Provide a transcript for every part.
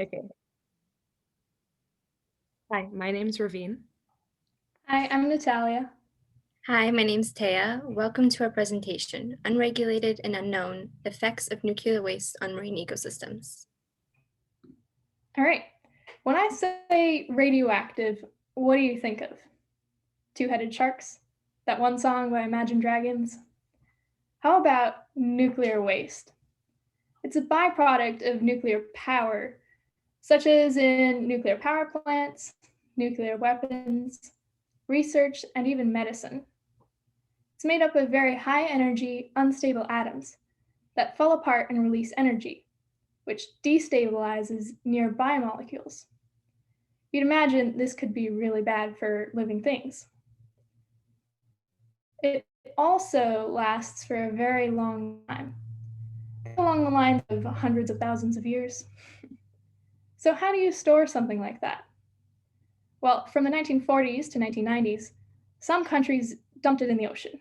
Okay. Hi, my name's Ravine. Hi, I'm Natalia. Hi, my name's Taya. Welcome to our presentation, Unregulated and Unknown, Effects of Nuclear Waste on Marine Ecosystems. All right. When I say radioactive, what do you think of? Two-headed sharks? That one song by Imagine Dragons? How about nuclear waste? It's a byproduct of nuclear power, such as in nuclear power plants, nuclear weapons, research, and even medicine. It's made up of very high-energy, unstable atoms that fall apart and release energy, which destabilizes nearby molecules. You'd imagine this could be really bad for living things. It also lasts for a very long time, along the lines of hundreds of thousands of years. So how do you store something like that? Well, from the 1940s to 1990s, some countries dumped it in the ocean.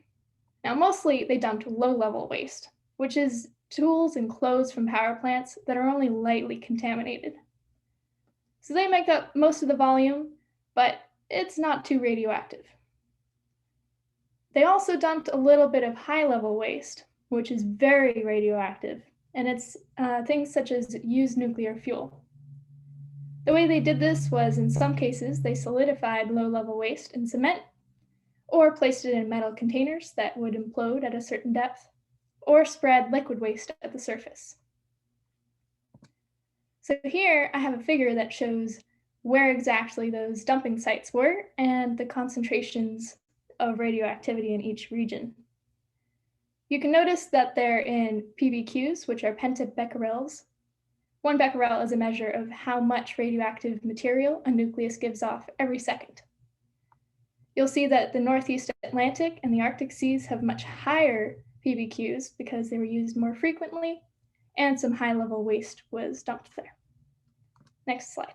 Now, mostly they dumped low-level waste, which is tools and clothes from power plants that are only lightly contaminated. So they make up most of the volume, but it's not too radioactive. They also dumped a little bit of high-level waste, which is very radioactive, and it's things such as used nuclear fuel. The way they did this was, in some cases, they solidified low-level waste in cement, or placed it in metal containers that would implode at a certain depth, or spread liquid waste at the surface. So here I have a figure that shows where exactly those dumping sites were and the concentrations of radioactivity in each region. You can notice that they're in PBQs, which are pentabecquerels. 1 becquerel is a measure of how much radioactive material a nucleus gives off every second. You'll see that the Northeast Atlantic and the Arctic seas have much higher PBQs because they were used more frequently, and some high-level waste was dumped there. Next slide.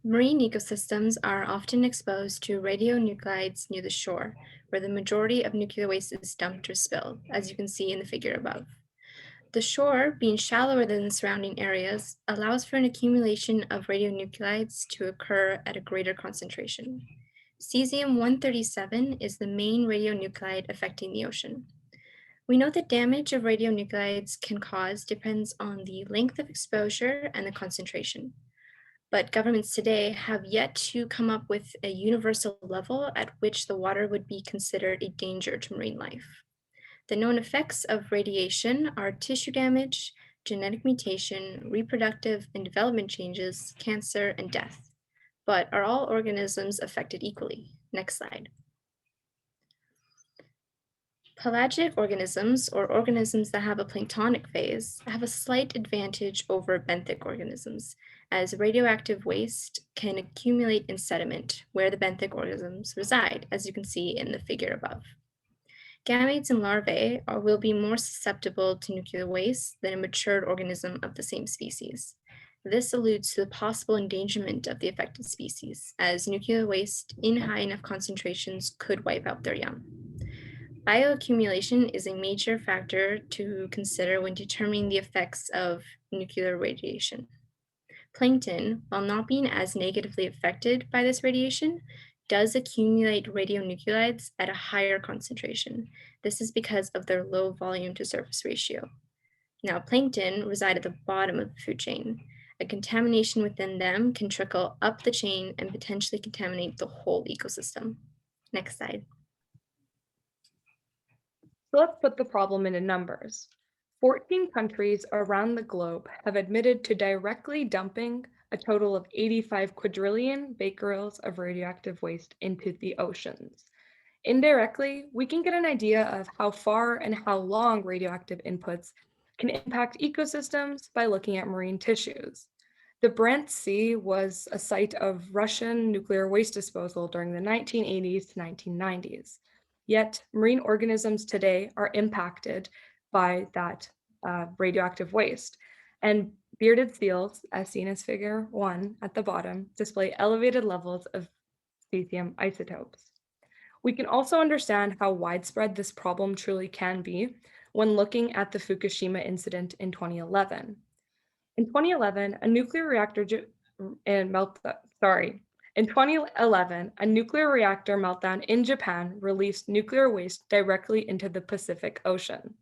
Marine ecosystems are often exposed to radionuclides near the shore, where the majority of nuclear waste is dumped or spilled, as you can see in the figure above. The shore, being shallower than the surrounding areas, allows for an accumulation of radionuclides to occur at a greater concentration. Cesium-137 is the main radionuclide affecting the ocean. We know the damage of radionuclides can cause depends on the length of exposure and the concentration. But governments today have yet to come up with a universal level at which the water would be considered a danger to marine life. The known effects of radiation are tissue damage, genetic mutation, reproductive and development changes, cancer, and death. But are all organisms affected equally? Next slide. Pelagic organisms, or organisms that have a planktonic phase, have a slight advantage over benthic organisms, as radioactive waste can accumulate in sediment where the benthic organisms reside, as you can see in the figure above. Gametes and larvae will be more susceptible to nuclear waste than a matured organism of the same species. This alludes to the possible endangerment of the affected species, as nuclear waste in high enough concentrations could wipe out their young. Bioaccumulation is a major factor to consider when determining the effects of nuclear radiation. Plankton, while not being as negatively affected by this radiation, does accumulate radionuclides at a higher concentration. This is because of their low volume to surface ratio. Now, plankton reside at the bottom of the food chain. A contamination within them can trickle up the chain and potentially contaminate the whole ecosystem. Next slide. So let's put the problem into numbers. 14 countries around the globe have admitted to directly dumping a total of 85 quadrillion becquerels of radioactive waste into the oceans. Indirectly, we can get an idea of how far and how long radioactive inputs can impact ecosystems by looking at marine tissues. The Barents Sea was a site of Russian nuclear waste disposal during the 1980s to 1990s. Yet marine organisms today are impacted by that radioactive waste. And bearded seals, as seen as figure 1 at the bottom, display elevated levels of cesium isotopes. We can also understand how widespread this problem truly can be when looking at the Fukushima incident in 2011. In 2011, a nuclear reactor In 2011, a nuclear reactor meltdown in Japan released nuclear waste directly into the Pacific Ocean.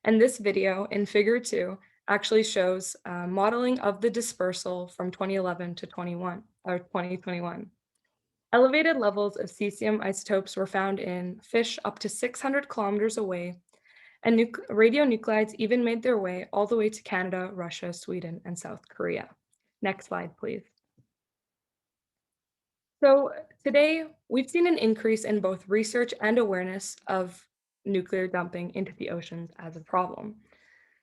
And this video in Figure 2 actually shows modeling of the dispersal from 2011 to 2021. Elevated levels of cesium isotopes were found in fish up to 600 kilometers away, and radionuclides even made their way all the way to Canada, Russia, Sweden, and South Korea. Next slide, please. So today, we've seen an increase in both research and awareness of nuclear dumping into the oceans as a problem.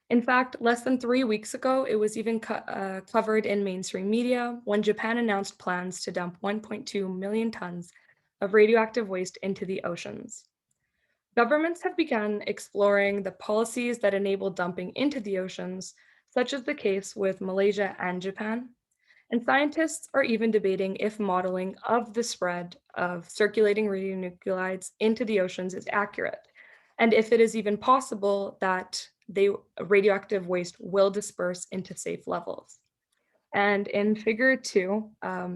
In fact, less than 3 weeks ago, it was even covered in mainstream media when Japan announced plans to dump 1.2 million tons of radioactive waste into the oceans. Governments have begun exploring the policies that enable dumping into the oceans, such as the case with Malaysia and Japan. And scientists are even debating if modeling of the spread of circulating radionuclides into the oceans is accurate, and if it is even possible that radioactive waste will disperse into safe levels. And in Figure 2,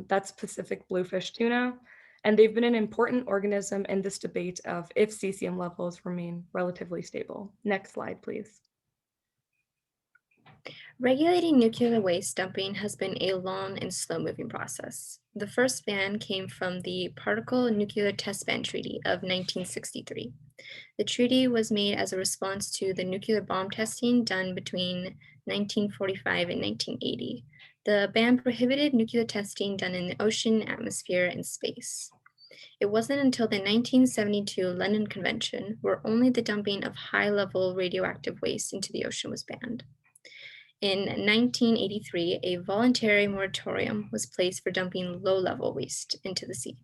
that's Pacific bluefish tuna, and they've been an important organism in this debate of if cesium levels remain relatively stable. Next slide, please. Regulating nuclear waste dumping has been a long and slow-moving process. The first ban came from the Particle Nuclear Test Ban Treaty of 1963. The treaty was made as a response to the nuclear bomb testing done between 1945 and 1980. The ban prohibited nuclear testing done in the ocean, atmosphere, and space. It wasn't until the 1972 London Convention where only the dumping of high-level radioactive waste into the ocean was banned. In 1983, a voluntary moratorium was placed for dumping low-level waste into the sea.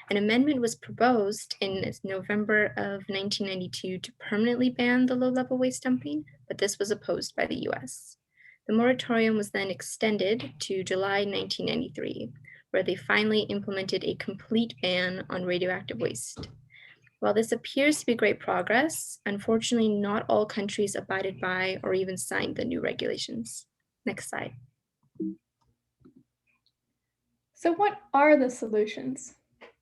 An amendment was proposed in November of 1992 to permanently ban the low-level waste dumping, but this was opposed by the US. The moratorium was then extended to July 1993, where they finally implemented a complete ban on radioactive waste. While this appears to be great progress, unfortunately, not all countries abided by or even signed the new regulations. Next slide. So what are the solutions?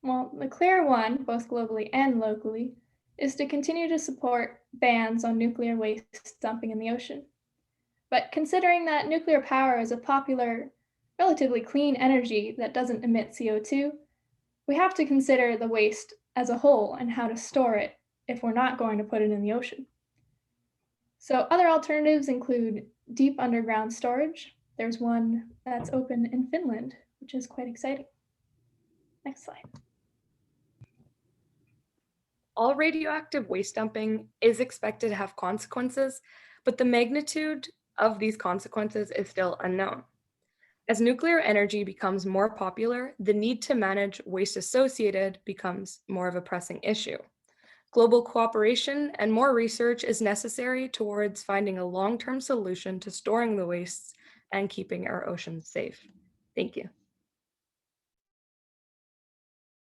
Well, the clear one, both globally and locally, is to continue to support bans on nuclear waste dumping in the ocean. But considering that nuclear power is a popular, relatively clean energy that doesn't emit CO2, we have to consider the waste as a whole and how to store it if we're not going to put it in the ocean. So other alternatives include deep underground storage. There's one that's open in Finland, which is quite exciting. Next slide. All radioactive waste dumping is expected to have consequences, but the magnitude of these consequences is still unknown. As nuclear energy becomes more popular, the need to manage waste associated becomes more of a pressing issue. Global cooperation and more research is necessary towards finding a long-term solution to storing the wastes and keeping our oceans safe. Thank you.